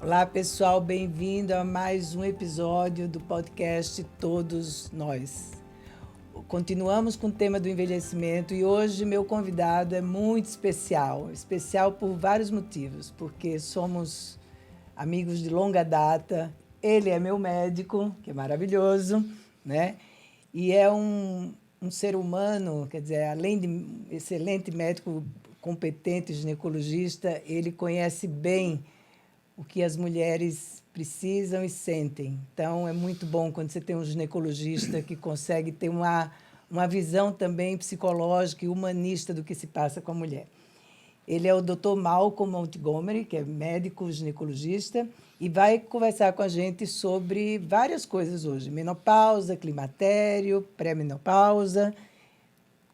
Olá, pessoal, bem-vindo a mais um episódio do podcast Todos Nós. Continuamos com o tema do envelhecimento e hoje meu convidado é muito especial. Especial por vários motivos, porque somos amigos de longa data. Ele é meu médico, que é maravilhoso, né? E é um ser humano, quer dizer, além de excelente médico, competente ginecologista, ele conhece bem o que as mulheres precisam e sentem. Então, é muito bom quando você tem um ginecologista que consegue ter uma visão também psicológica e humanista do que se passa com a mulher. Ele é o Dr. Malcolm Montgomery, que é médico ginecologista, e vai conversar com a gente sobre várias coisas hoje. Menopausa, climatério, pré-menopausa.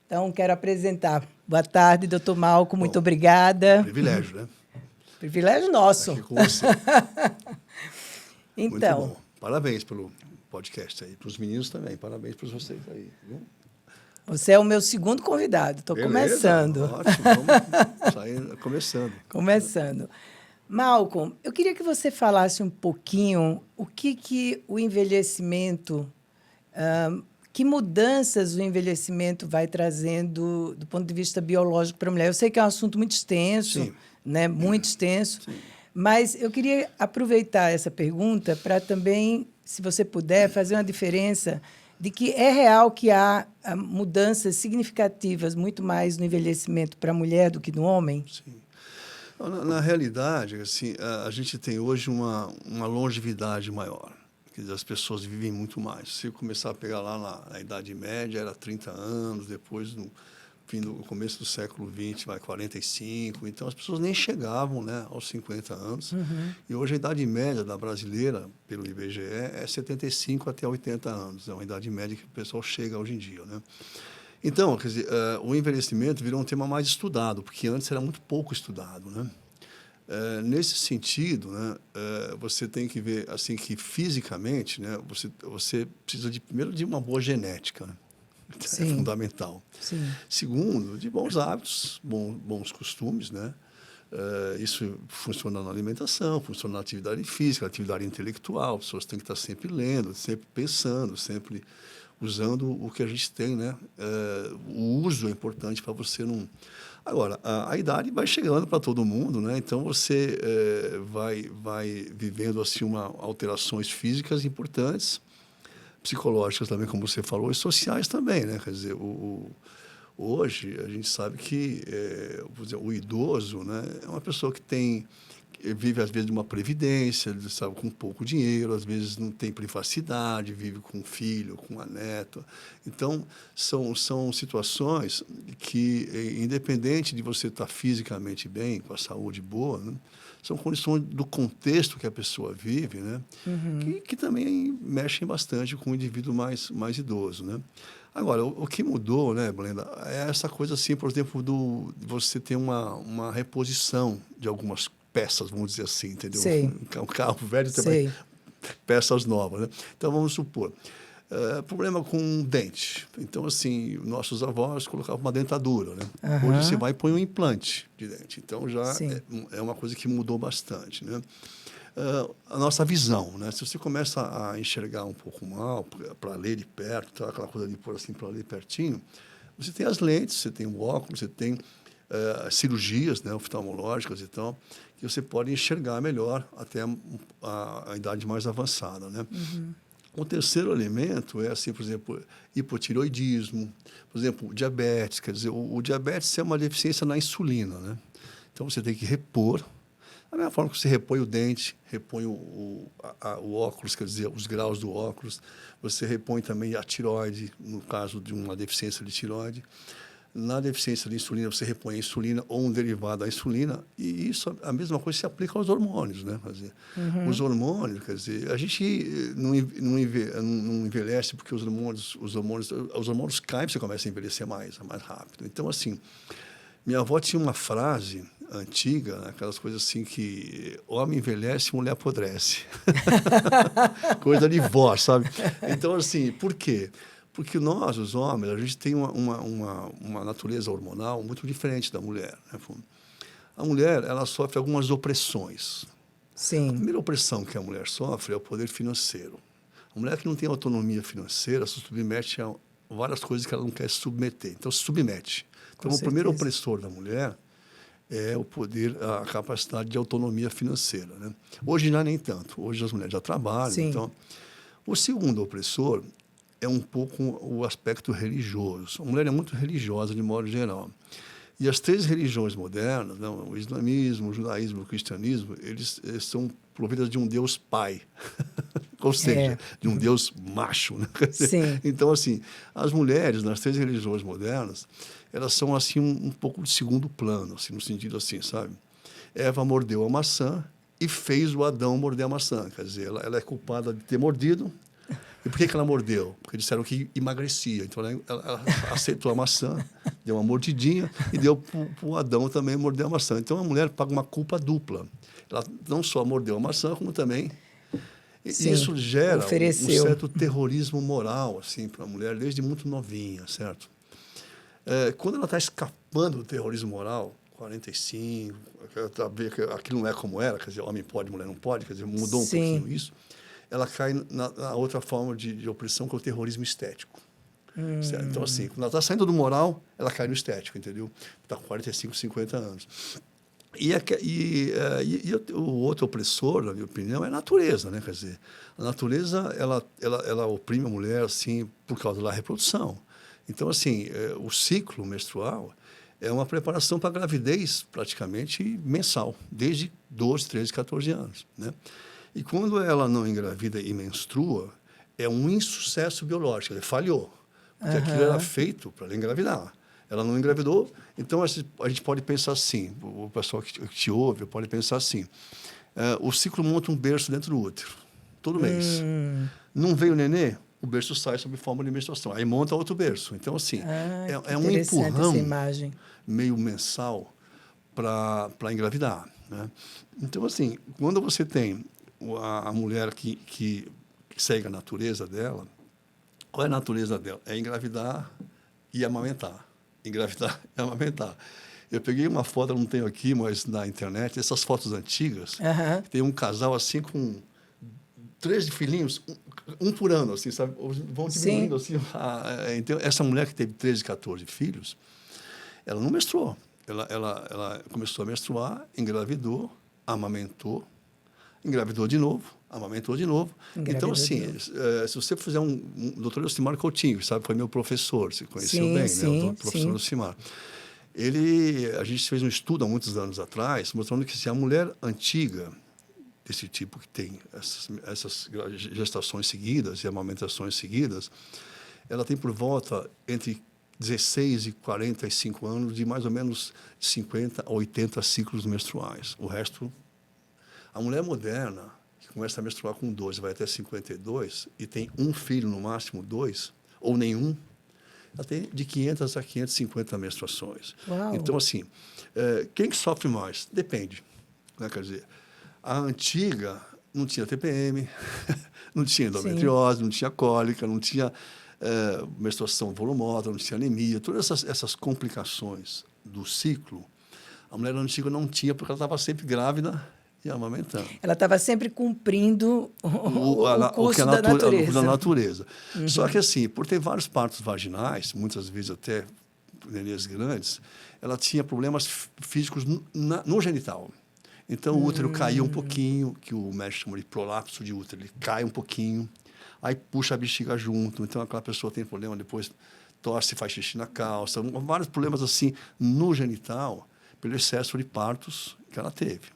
Então, quero apresentar. Boa tarde, Dr. Malcolm, muito obrigada. Privilégio, né? Privilégio nosso. Aqui com você. Então, muito bom. Parabéns pelo podcast aí. Para os meninos também. Parabéns para vocês aí. Viu? Você é o meu segundo convidado. Estou começando. Ótimo. Vamos sair começando. Começando. Malcolm, eu queria que você falasse um pouquinho o que o envelhecimento, que mudanças o envelhecimento vai trazendo do ponto de vista biológico para a mulher. Eu sei que é um assunto muito extenso, Sim. né? Muito extenso, Sim. Mas eu queria aproveitar essa pergunta para também, se você puder, fazer uma diferença de que é real que há mudanças significativas muito mais no envelhecimento para a mulher do que no homem? Sim. Na realidade, assim, a gente tem hoje uma longevidade maior. Quer dizer, as pessoas vivem muito mais. Se eu começar a pegar lá na Idade Média, era 30 anos, depois, no começo do século XX, vai 45. Então, as pessoas nem chegavam, né, aos 50 anos. Uhum. E hoje a idade média da brasileira, pelo IBGE, é 75 até 80 anos. É uma idade média que o pessoal chega hoje em dia, né? Então, quer dizer, o envelhecimento virou um tema mais estudado, porque antes era muito pouco estudado, né? Nesse sentido, né, você tem que ver assim que fisicamente, né, você precisa primeiro de uma boa genética, né? Sim. É fundamental. Sim. Segundo, de bons hábitos, bons costumes, né? Isso funciona na alimentação, funciona na atividade física, na atividade intelectual. As pessoas têm que estar sempre lendo, sempre pensando, sempre usando o que a gente tem, né? O uso é importante para você não... Agora, a idade vai chegando para todo mundo, né? Então, você vai vivendo assim alterações físicas importantes, psicológicas também, como você falou, e sociais também, né? Quer dizer, hoje a gente sabe que vou dizer, o idoso, né, é uma pessoa que vive às vezes de uma previdência, sabe, com pouco dinheiro, às vezes não tem privacidade, vive com um filho, com uma neta. Então, são situações que, independente de você estar fisicamente bem, com a saúde boa, né, são condições do contexto que a pessoa vive, né, Uhum. que também mexem bastante com o indivíduo mais idoso, né. Agora, o que mudou, né, Blenda, é essa coisa assim, por exemplo, de você ter uma reposição de algumas peças, vamos dizer assim, entendeu? Sei. Um carro velho Sei. também, peças novas, né? Então, vamos supor, problema com dente. Então, assim, nossos avós colocavam uma dentadura, né? Aham. Hoje você vai e põe um implante de dente. Então, já Sim. é uma coisa que mudou bastante, né? A nossa visão, né? Se você começa a enxergar um pouco mal, para ler de perto, tá? Aquela coisa de pôr assim para ler pertinho, você tem as lentes, você tem o óculos, você tem cirurgias, né, oftalmológicas e tal, que você pode enxergar melhor até a idade mais avançada, né? Uhum. O terceiro elemento é, assim, por exemplo, hipotireoidismo, por exemplo, diabetes. Quer dizer, o diabetes é uma deficiência na insulina, né? Então, você tem que repor. Da mesma forma que você repõe o dente, repõe o óculos, quer dizer, os graus do óculos, você repõe também a tireoide, no caso de uma deficiência de tireoide. Na deficiência de insulina, você repõe a insulina ou um derivado da insulina, e isso, a mesma coisa se aplica aos hormônios, né? Quer dizer, os hormônios, quer dizer, a gente não envelhece porque os hormônios caem, você começa a envelhecer mais rápido. Então, assim, minha avó tinha uma frase antiga, né, aquelas coisas assim que homem envelhece, mulher apodrece. Coisa de vó, sabe? Então, assim, por quê? Porque nós, os homens, a gente tem uma natureza hormonal muito diferente da mulher, né? A mulher, ela sofre algumas opressões. Sim. A primeira opressão que a mulher sofre é o poder financeiro. A mulher que não tem autonomia financeira se submete a várias coisas que ela não quer se submeter. Então, se submete. Então, o primeiro opressor da mulher é o poder, a capacidade de autonomia financeira, né? Hoje já nem tanto. Hoje as mulheres já trabalham. Sim. Então, o segundo opressor é um pouco o aspecto religioso. A mulher é muito religiosa, de modo geral. E as três religiões modernas, né, o islamismo, o judaísmo e o cristianismo, eles são providas de um Deus pai. Ou seja, de um Deus macho. Né? Sim. Então, assim, as mulheres nas três religiões modernas, elas são assim um pouco de segundo plano, assim, no sentido assim, sabe? Eva mordeu a maçã e fez o Adão morder a maçã. Quer dizer, ela é culpada de ter mordido. E por que ela mordeu? Porque disseram que emagrecia. Então, ela aceitou a maçã, deu uma mordidinha e deu para o Adão também morder a maçã. Então, a mulher paga uma culpa dupla. Ela não só mordeu a maçã, como também... Sim, isso gera um certo ofereceu. terrorismo moral assim, para a mulher, desde muito novinha, certo? Quando ela está escapando do terrorismo moral, 45, aquilo não é como era, quer dizer, homem pode, mulher não pode, quer dizer, mudou um Sim. pouquinho isso, ela cai na outra forma de opressão, que é o terrorismo estético. Certo? Então, assim, quando ela está saindo do moral, ela cai no estético, entendeu? Está com 45, 50 anos. E o outro opressor, na minha opinião, é a natureza, né? Quer dizer, a natureza, ela oprime a mulher, assim, por causa da reprodução. Então, assim, o ciclo menstrual é uma preparação para a gravidez praticamente mensal, desde 12, 13, 14 anos, né? E quando ela não engravida e menstrua, é um insucesso biológico, ele falhou, porque aquilo era feito para ela engravidar. Ela não engravidou, então a gente pode pensar assim, o pessoal que te ouve pode pensar assim, o ciclo monta um berço dentro do útero, todo mês. Não veio o nenê, o berço sai sob forma de menstruação, aí monta outro berço. Então, assim, é um empurrão essa imagem. meio mensal para engravidar, né? Então, assim, quando você tem a mulher que segue a natureza dela, qual é a natureza dela? É engravidar e amamentar. Engravidar e amamentar. Eu peguei uma foto, não tenho aqui, mas na internet, essas fotos antigas, tem um casal assim com 13 filhinhos, um por ano, assim, sabe? Vão diminuindo assim. Então, essa mulher que teve 13, 14 filhos, ela não menstruou. Ela começou a menstruar, engravidou, amamentou, engravidou de novo, amamentou de novo. Então, assim, se você fizer o doutor Elcimar Coutinho, sabe, foi meu professor, você conheceu bem, né? O professor Elcimar. A gente fez um estudo há muitos anos atrás, mostrando que se a mulher antiga, desse tipo que tem essas gestações seguidas e amamentações seguidas, ela tem por volta entre 16 e 45 anos de mais ou menos 50 a 80 ciclos menstruais. O resto... A mulher moderna, que começa a menstruar com 12, vai até 52, e tem um filho, no máximo 2, ou nenhum, ela tem de 500 a 550 menstruações. Uau. Então, assim, quem que sofre mais? Depende. Né? Quer dizer, a antiga não tinha TPM, não tinha endometriose, não tinha cólica, não tinha menstruação volumosa, não tinha anemia, todas essas complicações do ciclo, a mulher antiga não tinha, porque ela estava sempre grávida e amamentando. Ela estava sempre cumprindo o curso da natureza. Da natureza. Só que, assim, por ter vários partos vaginais, muitas vezes até nenês grandes, ela tinha problemas físicos no genital. Então, o útero caía um pouquinho, que o médico chama de prolapso de útero. Ele cai um pouquinho, aí puxa a bexiga junto. Então, aquela pessoa tem problema, depois torce, faz xixi na calça. Vários problemas, assim, no genital, pelo excesso de partos que ela teve.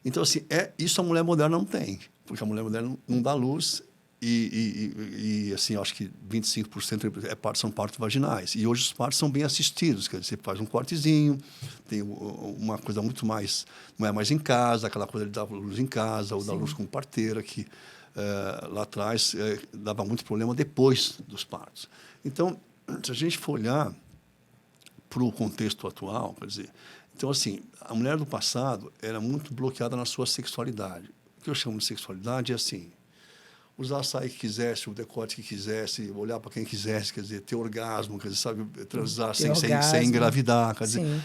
Então, assim, isso a mulher moderna não tem, porque a mulher moderna não dá luz e assim, acho que 25% são partos vaginais. E hoje os partos são bem assistidos, quer dizer, você faz um cortezinho, tem uma coisa muito mais, não é mais em casa, aquela coisa de dar luz em casa, ou dar luz com parteira, que lá atrás dava muito problema depois dos partos. Então, se a gente for olhar para o contexto atual, quer dizer, então, assim, a mulher do passado era muito bloqueada na sua sexualidade. O que eu chamo de sexualidade é assim, usar a saia que quisesse, o decote que quisesse, olhar para quem quisesse, quer dizer, ter orgasmo, quer dizer, sabe, transar sem engravidar, quer dizer.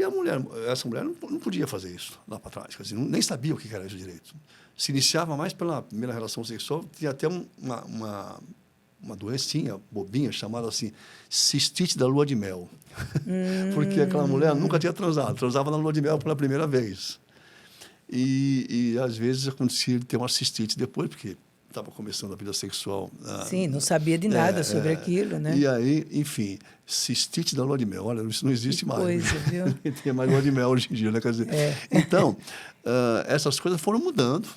E essa mulher não podia fazer isso lá para trás, quer dizer, nem sabia o que era isso direito. Se iniciava mais pela primeira relação sexual, tinha até uma doencinha bobinha chamada assim, cistite da lua de mel. Porque aquela mulher nunca tinha transava na lua de mel pela primeira vez. E às vezes acontecia de ter uma cistite depois, porque estava começando a vida sexual. Sim, não sabia de nada sobre aquilo, né? E aí, enfim, cistite da lua de mel. Olha, isso não existe mais. Coisa, viu? Não tem mais lua de mel hoje em dia, né? Quer dizer, então, essas coisas foram mudando.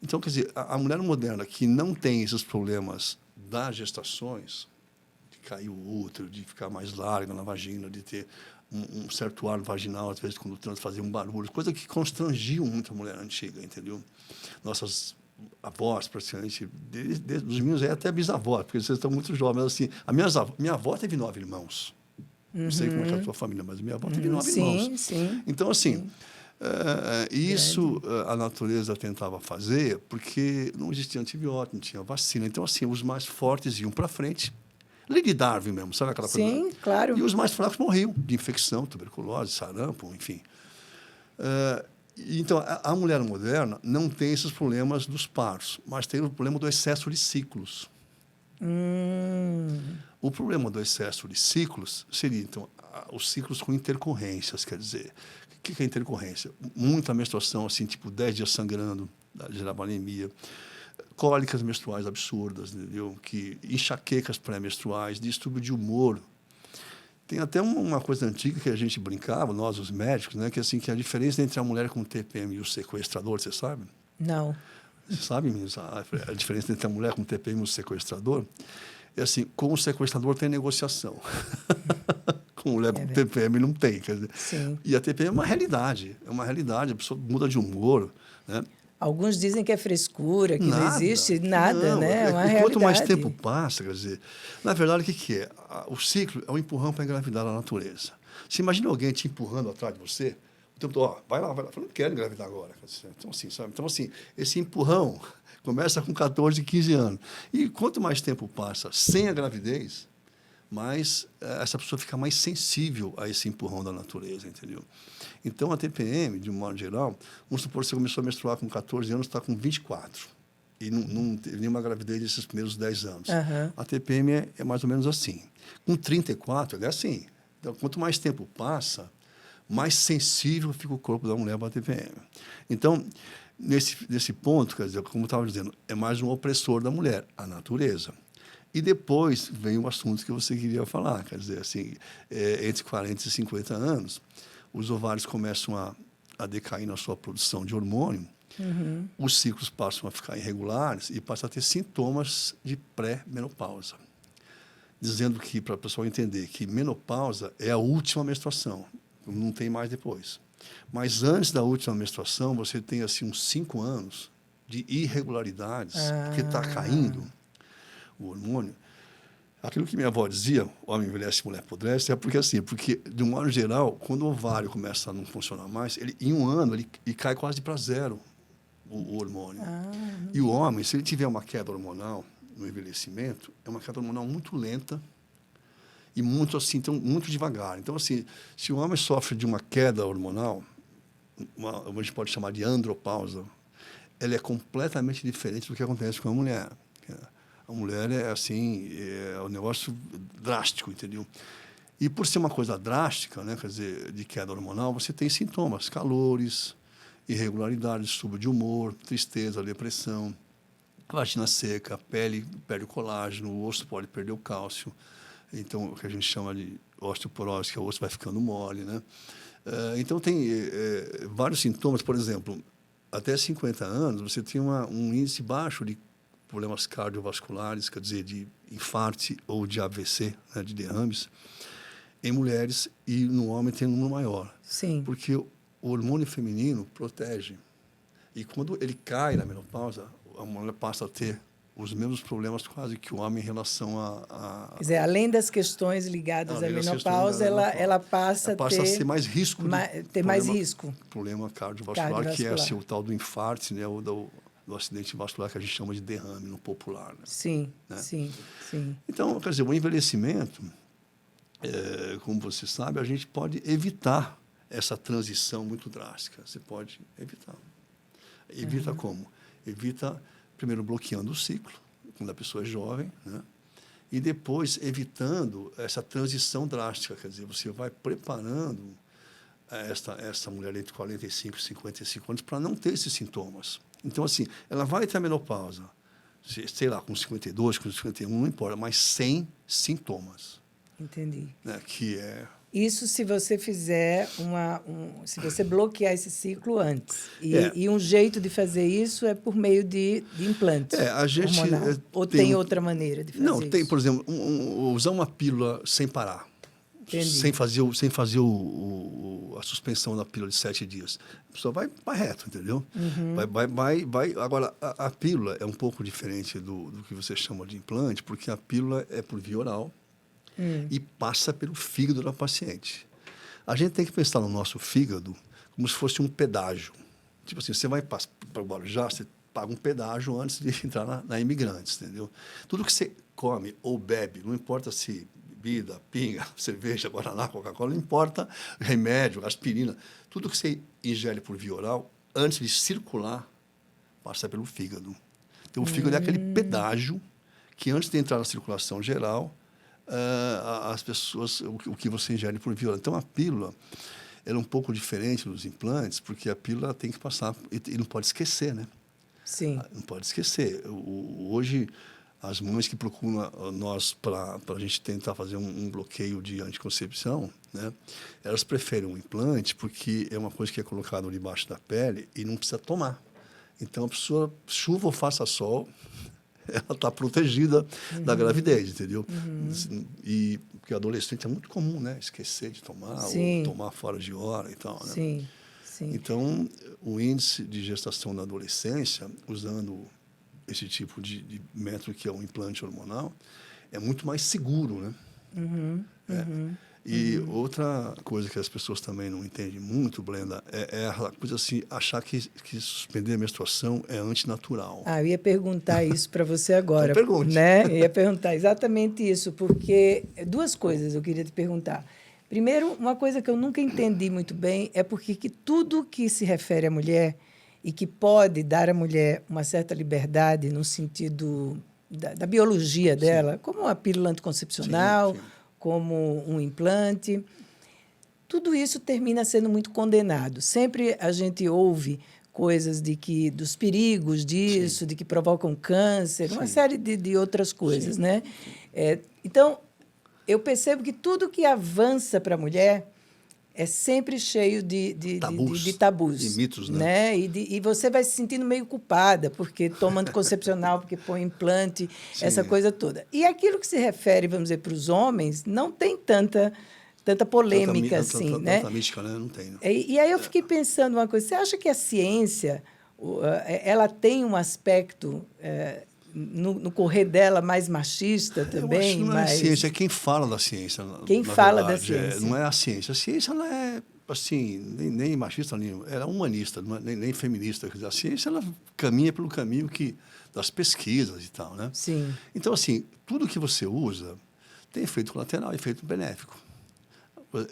Então, quer dizer, a mulher moderna que não tem esses problemas das gestações, de cair o útero, de ficar mais larga na vagina, de ter um certo ar vaginal, às vezes, quando o trans fazia um barulho, coisa que constrangiam muito a mulher antiga, entendeu? Nossas avós, praticamente, desde os meus até bisavós, porque vocês estão muito jovens. Assim, minha avó teve 9 irmãos. Não sei como é que é a tua família, mas minha avó teve 9 irmãos. Sim. Então, assim, isso a natureza tentava fazer porque não existia antibiótico, não tinha vacina. Então, assim, os mais fortes iam para frente. Lei de Darwin mesmo, sabe aquela coisa? Sim, claro. E os mais fracos morriam de infecção, tuberculose, sarampo, enfim. Então, a mulher moderna não tem esses problemas dos partos, mas tem o problema do excesso de ciclos. O problema do excesso de ciclos seria, então, os ciclos com intercorrências, quer dizer, o que é intercorrência? Muita menstruação, assim, tipo 10 dias sangrando, gerava anemia, cólicas menstruais absurdas, entendeu? Enxaquecas pré-menstruais, distúrbio de humor. Tem até uma coisa antiga que a gente brincava, nós, os médicos, né? Que, assim, que a diferença entre a mulher com TPM e o sequestrador, você sabe? Não. Você sabe, meninos, a diferença entre a mulher com TPM e o sequestrador? É assim, com o sequestrador tem negociação. Com mulher com TPM não tem. Quer dizer, sim. E a TPM é uma realidade, a pessoa muda de humor, né? Alguns dizem que é frescura, que não existe nada, né? É uma realidade. Quanto mais tempo passa, quer dizer, na verdade, o que é? O ciclo é um empurrão para engravidar na natureza. Você imagina alguém te empurrando atrás de você, o tempo todo, vai lá. Eu não quero engravidar agora. Então, assim, sabe? Então, assim, esse empurrão começa com 14, 15 anos. E quanto mais tempo passa sem a gravidez, mais essa pessoa fica mais sensível a esse empurrão da natureza, entendeu? Então, a TPM, de um modo geral, vamos supor que você começou a menstruar com 14 anos, está com 24, e não teve nenhuma gravidez nesses primeiros 10 anos. A TPM é mais ou menos assim. Com 34, ele é assim. Então, quanto mais tempo passa, mais sensível fica o corpo da mulher para a TPM. Então, nesse ponto, quer dizer, como eu estava dizendo, é mais um opressor da mulher, a natureza. E depois vem o assunto que você queria falar, quer dizer, assim, entre 40 e 50 anos, os ovários começam a decair na sua produção de hormônio, os ciclos passam a ficar irregulares e passam a ter sintomas de pré-menopausa. Dizendo que, para o pessoal entender, que menopausa é a última menstruação, não tem mais depois. Mas antes da última menstruação, você tem assim, uns 5 anos de irregularidades, porque está caindo o hormônio. Aquilo que minha avó dizia, homem envelhece, mulher apodrece, porque, de um modo geral, quando o ovário começa a não funcionar mais, em um ano, ele cai quase para zero o hormônio. E o homem, se ele tiver uma queda hormonal no envelhecimento, é uma queda hormonal muito lenta e muito, assim, então, muito devagar. Então, assim, se o homem sofre de uma queda hormonal, a gente pode chamar de andropausa, ela é completamente diferente do que acontece com a mulher. A mulher é assim, é um negócio drástico, entendeu? E por ser uma coisa drástica, né, quer dizer, de queda hormonal, você tem sintomas, calores, irregularidades, distúrbio de humor, tristeza, depressão, vagina seca, a pele perde o colágeno, o osso pode perder o cálcio, então o que a gente chama de osteoporose, que o osso vai ficando mole, né? Então tem vários sintomas, por exemplo, até 50 anos você tem um índice baixo de problemas cardiovasculares, quer dizer, de infarto ou de AVC, né, de derrames, em mulheres, e no homem tem um número maior. Sim. Porque o hormônio feminino protege. E quando ele cai na menopausa, a mulher passa a ter os mesmos problemas quase que o homem em relação a... Quer dizer, além das questões ligadas à menopausa, ela passa a ser mais risco. Mais risco. Problema cardiovascular, que é assim, o tal do infarto, né, ou do acidente vascular, que a gente chama de derrame no popular. Né? Sim, né? sim. Então, quer dizer, o envelhecimento, como você sabe, a gente pode evitar essa transição muito drástica. Você pode evitar. Evita como? Evita, primeiro, bloqueando o ciclo, quando a pessoa é jovem, né? E depois evitando essa transição drástica. Quer dizer, você vai preparando essa mulher entre 45 e 55 anos para não ter esses sintomas. Então, assim, ela vai ter a menopausa, sei lá, com 52, com 51, não importa, mas sem sintomas. Entendi. Né? Que é... Isso se você fizer se você bloquear esse ciclo antes. É. E um jeito de fazer isso é por meio de implante a gente hormonal. Ou tem outra maneira de fazer isso? Não, tem, por exemplo, usar uma pílula sem parar. Entendi. Sem fazer a suspensão da pílula de 7 dias. A pessoa vai reto, entendeu? Vai. Agora, a pílula é um pouco diferente do que você chama de implante, porque a pílula é por via oral e passa pelo fígado da paciente. A gente tem que pensar no nosso fígado como se fosse um pedágio. Tipo assim, você vai para o Guarujá, você paga um pedágio antes de entrar na Imigrantes, entendeu? Tudo que você come ou bebe, não importa se bebida, pinga, cerveja, guaraná, Coca-Cola, não importa, remédio, aspirina, tudo que você ingere por via oral, antes de circular, passa pelo fígado. Então, o fígado é aquele pedágio que, antes de entrar na circulação geral, as pessoas, o que você ingere por via oral. Então, a pílula ela é um pouco diferente dos implantes, porque a pílula tem que passar, e não pode esquecer, né? Sim. Não pode esquecer. Hoje, as mães que procuram nós para a gente tentar fazer um bloqueio de anticoncepção, né, elas preferem um implante porque é uma coisa que é colocada debaixo da pele e não precisa tomar. Então, a pessoa, chuva ou faça sol, ela está protegida da gravidez, entendeu? E porque adolescente é muito comum, né? Esquecer de tomar ou tomar fora de hora e tal, né? Sim. Então, o índice de gestação na adolescência, usando esse tipo de método que é o implante hormonal, é muito mais seguro, né? E outra coisa que as pessoas também não entendem muito, Blenda, é a coisa assim, achar que suspender a menstruação é antinatural. Eu ia perguntar isso para você agora. Então, pergunte. Né? Eu ia perguntar exatamente isso, porque duas coisas eu queria te perguntar. Primeiro, uma coisa que eu nunca entendi muito bem é porque que tudo que se refere à mulher e que pode dar à mulher uma certa liberdade no sentido da biologia dela, como a pílula anticoncepcional, como um implante, tudo isso termina sendo muito condenado. Sempre a gente ouve coisas dos perigos disso, de que provocam câncer, uma série de outras coisas, né? Então, eu percebo que tudo que avança para a mulher é sempre cheio de tabus. E mitos, né? E você vai se sentindo meio culpada, porque toma anticoncepcional, porque põe implante, essa coisa toda. E aquilo que se refere, vamos dizer, para os homens, não tem tanta polêmica assim, né? Tanta mística, né? Não tem. Né? E aí eu fiquei pensando uma coisa. Você acha que a ciência ela tem um aspecto no correr dela mais machista também? Eu acho que não é a ciência, é quem fala da ciência. Quem fala da ciência? Não é a ciência. A ciência ela é, assim, nem machista, ela é humanista, não é nem feminista. Quer dizer, a ciência ela caminha pelo caminho das pesquisas e tal, né? Sim. Então, assim, tudo que você usa tem efeito colateral, efeito benéfico.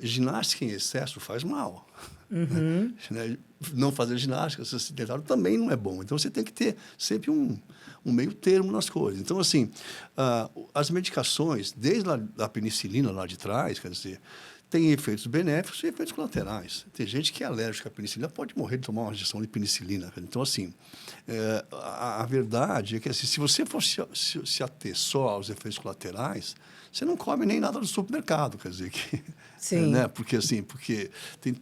Ginástica em excesso faz mal. Né? Não fazer ginástica, se sedentário, também não é bom. Então, você tem que ter sempre um meio termo nas coisas. Então, assim, as medicações, desde a penicilina lá de trás, quer dizer, tem efeitos benéficos e efeitos colaterais. Tem gente que é alérgica à penicilina, pode morrer de tomar uma injeção de penicilina. Então, assim, a verdade é que assim, se você for se ater só aos efeitos colaterais, você não come nem nada do supermercado, quer dizer que... Sim. Né? Porque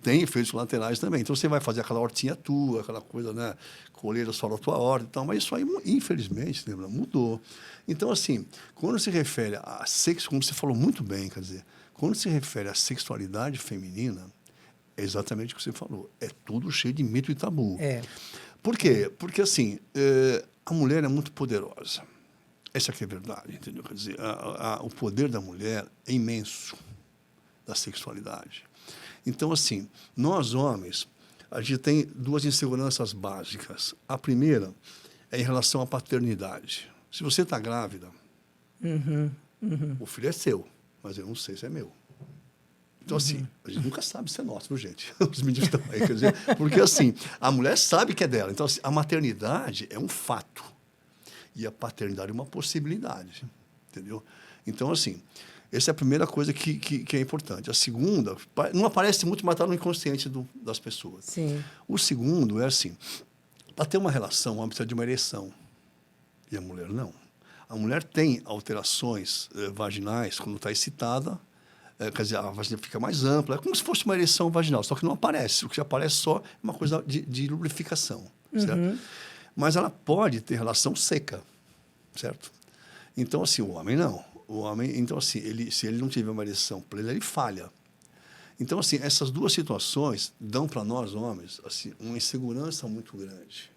tem efeitos colaterais também. Então, você vai fazer aquela hortinha tua, aquela coisa, né? Colher só da tua horta e tal. Mas isso aí, infelizmente, lembra, mudou. Então, assim, quando se refere a sexo, como você falou muito bem, quer dizer, quando se refere à sexualidade feminina, é exatamente o que você falou. É tudo cheio de mito e tabu. Por quê? Porque, assim, a mulher é muito poderosa. Essa que é a verdade, entendeu? Quer dizer, o poder da mulher é imenso, da sexualidade. Então, assim, nós homens, a gente tem duas inseguranças básicas. A primeira é em relação à paternidade. Se você está grávida, o filho é seu, mas eu não sei se é meu. Então, assim, a gente nunca sabe se é nosso, viu, gente? Os meninos estão aí, quer dizer, porque, assim, a mulher sabe que é dela. Então, assim, a maternidade é um fato e a paternidade é uma possibilidade, entendeu? Então, assim, essa é a primeira coisa que é importante. A segunda, não aparece muito, mas está no inconsciente das pessoas. Sim. O segundo é assim, para ter uma relação, o homem precisa de uma ereção e a mulher não. A mulher tem alterações vaginais quando está excitada, quer dizer, a vagina fica mais ampla, é como se fosse uma ereção vaginal, só que não aparece. O que aparece só é uma coisa de lubrificação, certo? Mas ela pode ter relação seca, certo? Então, assim, o homem não. O homem, então, assim, se ele não tiver uma ereção plena, ele falha. Então, assim, essas duas situações dão para nós, homens, assim, uma insegurança muito grande.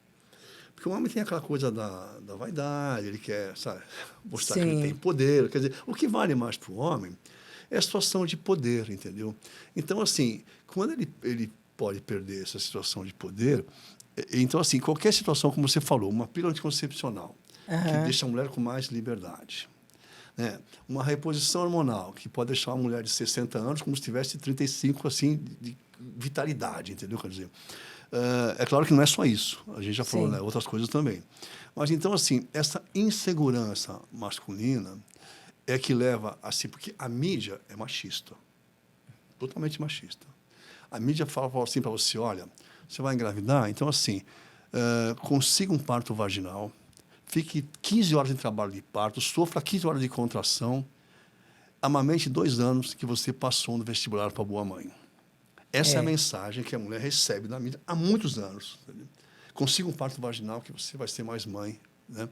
Porque o homem tem aquela coisa da vaidade, ele quer, sabe, mostrar que ele tem poder. Quer dizer, o que vale mais para o homem é a situação de poder, entendeu? Então, assim, quando ele pode perder essa situação de poder, então, assim, qualquer situação, como você falou, uma pílula anticoncepcional, que deixa a mulher com mais liberdade, né? Uma reposição hormonal, que pode deixar uma mulher de 60 anos como se tivesse 35, assim, de vitalidade, entendeu? Quer dizer, é claro que não é só isso, a gente já falou, né, outras coisas também. Mas, então, assim, essa insegurança masculina é que leva, assim, porque a mídia é machista, totalmente machista. A mídia fala assim para você, olha, você vai engravidar, então, assim, consiga um parto vaginal, fique 15 horas em trabalho de parto, sofra 15 horas de contração, amamente 2 anos que você passou no vestibular para boa mãe. Essa é a mensagem que a mulher recebe da mídia há muitos anos. Entendeu? Consiga um parto vaginal que você vai ser mais mãe. Né?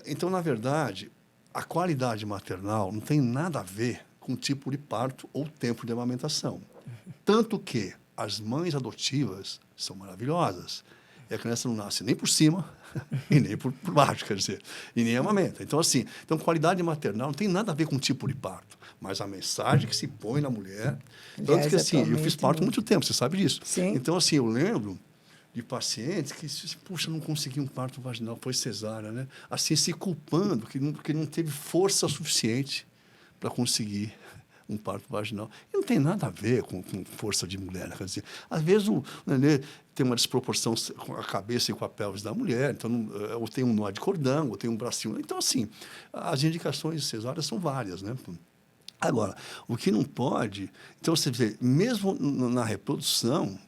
Então, na verdade, a qualidade maternal não tem nada a ver com o tipo de parto ou tempo de amamentação. Tanto que as mães adotivas são maravilhosas. E a criança não nasce nem por cima e nem por baixo, quer dizer, e nem amamenta. Então, assim, qualidade maternal não tem nada a ver com o tipo de parto, mas a mensagem que se põe na mulher. Tanto que, assim, eu fiz parto há muito tempo, você sabe disso. Sim. Então, assim, eu lembro de pacientes que, puxa, não consegui um parto vaginal, foi cesárea, né? Assim, se culpando porque não teve força suficiente para conseguir um parto vaginal. E não tem nada a ver com força de mulher. Né? Quer dizer, às vezes o nenê tem uma desproporção com a cabeça e com a pelvis da mulher, então, ou tem um nó de cordão, ou tem um bracinho. Então, assim, as indicações de cesárea são várias. Né? Agora, o que não pode... Então, você vê, mesmo na reprodução,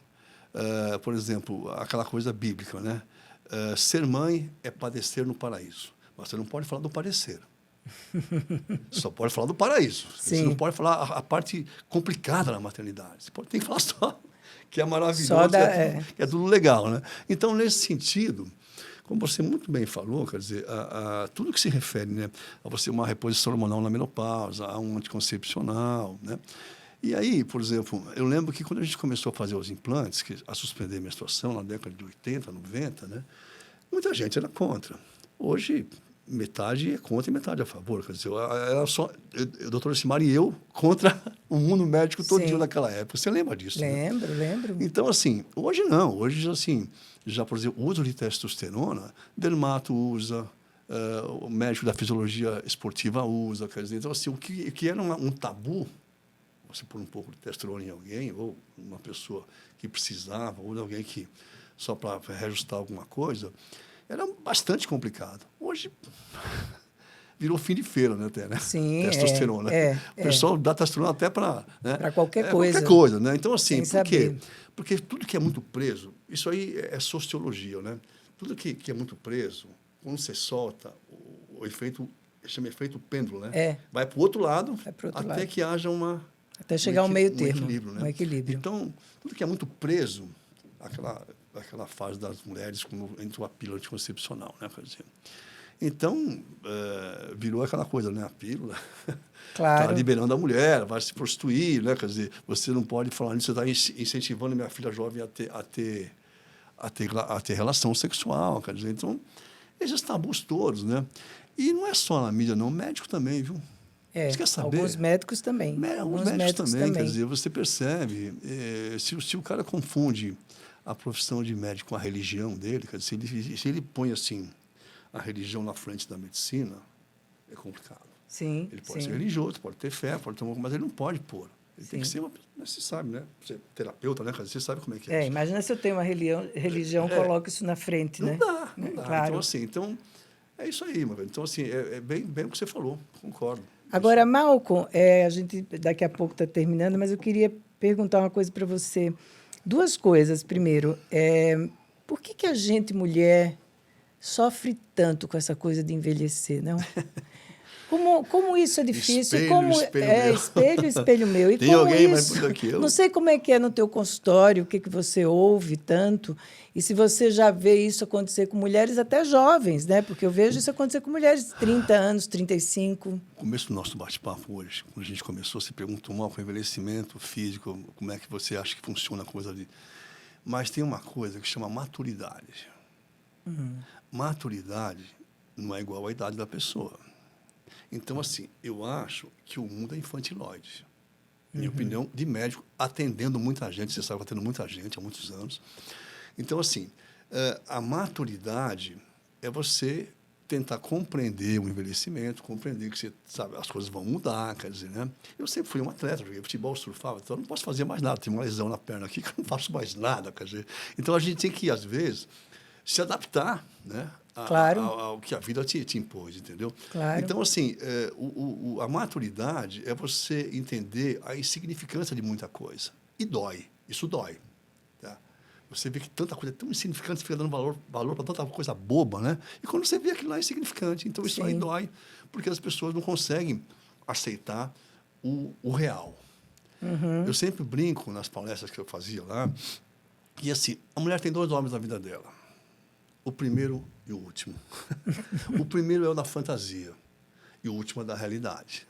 por exemplo, aquela coisa bíblica, né? Ser mãe é padecer no paraíso. Mas você não pode falar do padecer. Só pode falar do paraíso. Sim. Você não pode falar a parte complicada da maternidade. Você tem que falar só que é maravilhoso, que é tudo legal. Né? Então, nesse sentido, como você muito bem falou, quer dizer, tudo que se refere, né, a você uma reposição hormonal na menopausa, a um anticoncepcional, né? E aí, por exemplo, eu lembro que quando a gente começou a fazer os implantes, a suspender a menstruação na década de 80, 90, né, muita gente era contra. Hoje, metade é contra e metade é a favor. Quer dizer, era só o doutor Simari e eu contra o mundo médico todinho naquela época. Você lembra disso? Lembro. Então, assim, hoje não. Hoje, assim, já, por exemplo, o uso de testosterona, dermato usa, o médico da fisiologia esportiva usa. Quer dizer, então, assim, o que era um tabu, você pôr um pouco de testosterona em alguém, ou uma pessoa que precisava, ou de alguém que só para reajustar alguma coisa, era bastante complicado. Hoje virou fim de feira, né, até, né? Sim, testosterona. O pessoal dá testosterona até para... Né? Para qualquer coisa. Qualquer coisa, né? Então, assim, por quê? Porque tudo que é muito preso, isso aí é sociologia, né? Tudo que é muito preso, quando você solta, o efeito, chama efeito pêndulo, né? Vai para o outro lado, até que haja até chegar ao meio termo. Equilíbrio, né? Um equilíbrio. Então, tudo que é muito preso, aquela fase das mulheres entre a pílula anticoncepcional, né? Quer dizer, então, virou aquela coisa, né? A pílula está liberando a mulher, vai se prostituir, né? Quer dizer, você não pode falar nisso, você está incentivando a minha filha jovem a ter relação sexual, quer dizer, então, esses tabus todos, né? E não é só na mídia, não, o médico também, viu? Você quer saber? Alguns médicos também. Alguns médicos também, quer dizer, você percebe, se o cara confunde a profissão de médico com a religião dele, quer dizer, se ele põe assim a religião na frente da medicina, é complicado. Sim. Ele pode ser religioso, pode ter fé, pode ter mas ele não pode pôr Ele tem que ser uma... Você sabe, né? Você é terapeuta, né? Você sabe como é que é. Imagina se eu tenho uma religião, coloco isso na frente, né? Não dá. Claro. Então, assim, é isso aí, meu velho. Então, assim, é bem o que você falou, concordo. Agora, Malcolm, a gente daqui a pouco está terminando, mas eu queria perguntar uma coisa para você. Duas coisas. Primeiro, por que a gente, mulher, sofre tanto com essa coisa de envelhecer, não? Como isso é difícil? Espelho meu. E tem como alguém isso, mais bonito que eu? Não sei como é que é no teu consultório, o que você ouve tanto, e se você já vê isso acontecer com mulheres até jovens, né? Porque eu vejo isso acontecer com mulheres de 30 anos, 35. No começo do nosso bate-papo hoje, quando a gente começou, você perguntou mal com o envelhecimento físico, como é que você acha que funciona a coisa ali. Mas tem uma coisa que chama maturidade. Maturidade não é igual à idade da pessoa. Então, assim, eu acho que o mundo é infantilóide. Minha opinião, de médico, atendendo muita gente, você sabe, atendendo muita gente há muitos anos. Então, assim, a maturidade é você tentar compreender o envelhecimento, compreender que você sabe, as coisas vão mudar, quer dizer, né? Eu sempre fui um atleta, joguei futebol, surfava, então eu não posso fazer mais nada, tenho uma lesão na perna aqui que eu não faço mais nada, quer dizer. Então, a gente tem que, às vezes, se adaptar, né? Ao que a vida te impôs, entendeu? Claro. Então, assim, a maturidade é você entender a insignificância de muita coisa. E dói, isso dói. Tá? Você vê que tanta coisa é tão insignificante, você fica dando valor para tanta coisa boba, né? E quando você vê aquilo lá é insignificante, então isso aí dói, porque as pessoas não conseguem aceitar o real. Eu sempre brinco nas palestras que eu fazia lá, que assim, a mulher tem 2 homens na vida dela. O primeiro e o último. O primeiro é o da fantasia e o último é da realidade.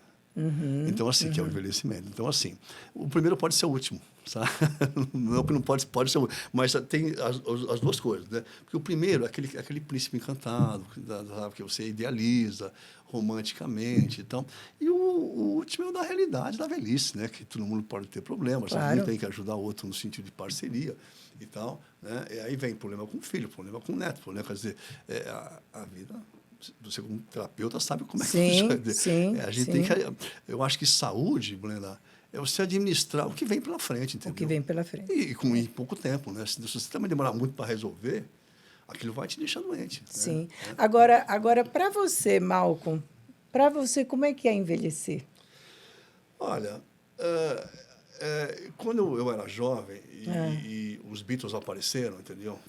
Então, assim, que é o envelhecimento. Então, assim, o primeiro pode ser o último, sabe? Não que não pode ser o último, mas tem as duas coisas, né? Porque o primeiro é aquele príncipe encantado, que você idealiza romanticamente e tal. E o último é o da realidade, da velhice, né? Que todo mundo pode ter problemas, um tem que ajudar o outro no sentido de parceria e tal, né? E aí vem problema com o filho, problema com o neto, problema, quer dizer, a vida... Você, como terapeuta, sabe como é que funciona. Sim, a gente tem que... Eu acho que saúde, Brenda, é você administrar o que vem pela frente, entendeu? O que vem pela frente. E em pouco tempo, né? Se você também demorar muito para resolver, aquilo vai te deixar doente. Sim. Né? Agora para você, Malcolm, para você, como é que é envelhecer? Olha, quando eu era jovem e os Beatles apareceram, entendeu?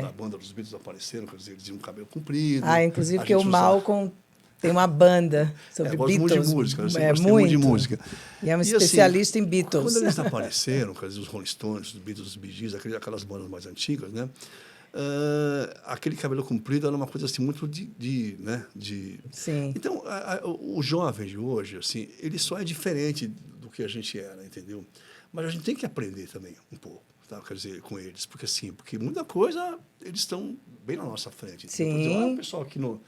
A banda dos Beatles apareceram, quer dizer, eles tinham um cabelo comprido. Inclusive que o Malcolm tem uma banda sobre Beatles. Muito de música, eu sempre gostei muito de música. E é um especialista em Beatles. Quando eles apareceram, quer dizer, os Rolling Stones, os Beatles, os Bee Gees, aquelas bandas mais antigas, né? Aquele cabelo comprido era uma coisa assim muito né? Sim. Então, o jovem de hoje, assim, ele só é diferente do que a gente era, entendeu? Mas a gente tem que aprender também um pouco. Quer dizer, com eles, porque muita coisa eles estão bem na nossa frente. Sim. Por exemplo, o pessoal aqui no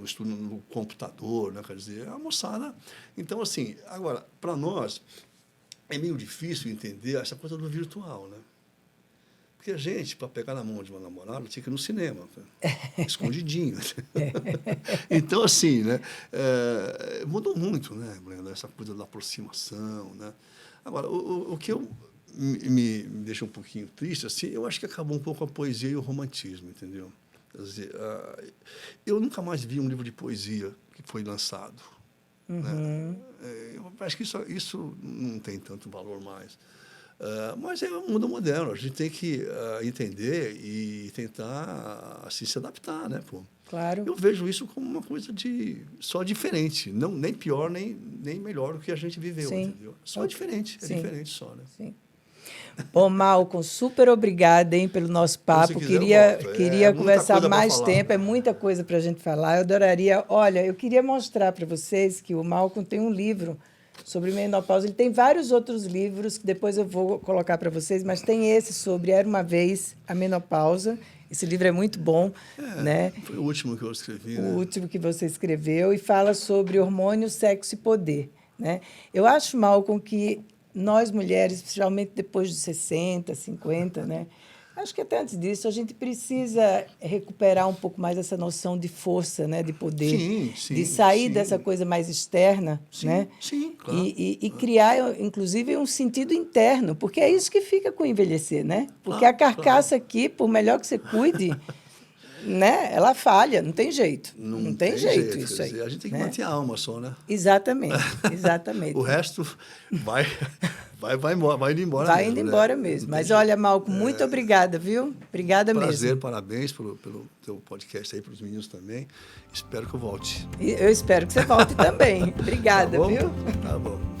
estudo, no computador, né? Quer dizer, a moçada. Então, assim, agora, para nós, é meio difícil entender essa coisa do virtual, né? Porque a gente, para pegar na mão de uma namorada, tinha que ir no cinema, escondidinho. Então, assim, né? Mudou muito, né, Brenda, essa coisa da aproximação, né? Agora, o que eu me deixa um pouquinho triste, assim, eu acho que acabou um pouco a poesia e o romantismo, entendeu? Quer dizer, eu nunca mais vi um livro de poesia que foi lançado. Né? Eu acho que isso não tem tanto valor mais. Mas é um mundo moderno, a gente tem que entender e tentar assim, se adaptar, né, pô? Claro. Eu vejo isso como uma coisa só diferente, não, nem pior, nem melhor do que a gente viveu, Sim. entendeu? Só diferente, diferente só, né? Sim. Bom, Malcolm, super obrigada, hein, pelo nosso papo. Queria conversar mais tempo, é muita coisa para a gente falar. Eu adoraria... Olha, eu queria mostrar para vocês que o Malcolm tem um livro sobre menopausa. Ele tem vários outros livros que depois eu vou colocar para vocês, mas tem esse sobre Era uma Vez a Menopausa. Esse livro é muito bom, né? Foi o último que eu escrevi, O último que você escreveu, e fala sobre hormônio, sexo e poder, né? Eu acho, Malcolm, que nós mulheres, especialmente depois de 60, 50, né, Acho que até antes disso, a gente precisa recuperar um pouco mais essa noção de força, né? De poder, de sair dessa coisa mais externa, né? Sim, claro. E criar, inclusive, um sentido interno, porque é isso que fica com o envelhecer, né? Porque a carcaça aqui, por melhor que você cuide, né? Ela falha, não tem jeito. Não tem jeito isso aí. A gente tem que né? manter a alma só, né? Exatamente, exatamente. O resto vai embora, vai indo embora vai mesmo. indo embora né? mesmo. Mas olha, Malcolm, muito obrigada, viu? Obrigada Prazer, mesmo. parabéns pelo teu podcast aí, para os meninos também. Espero que eu volte. E eu espero que você volte também. Obrigada, Tá bom? viu? Tá bom.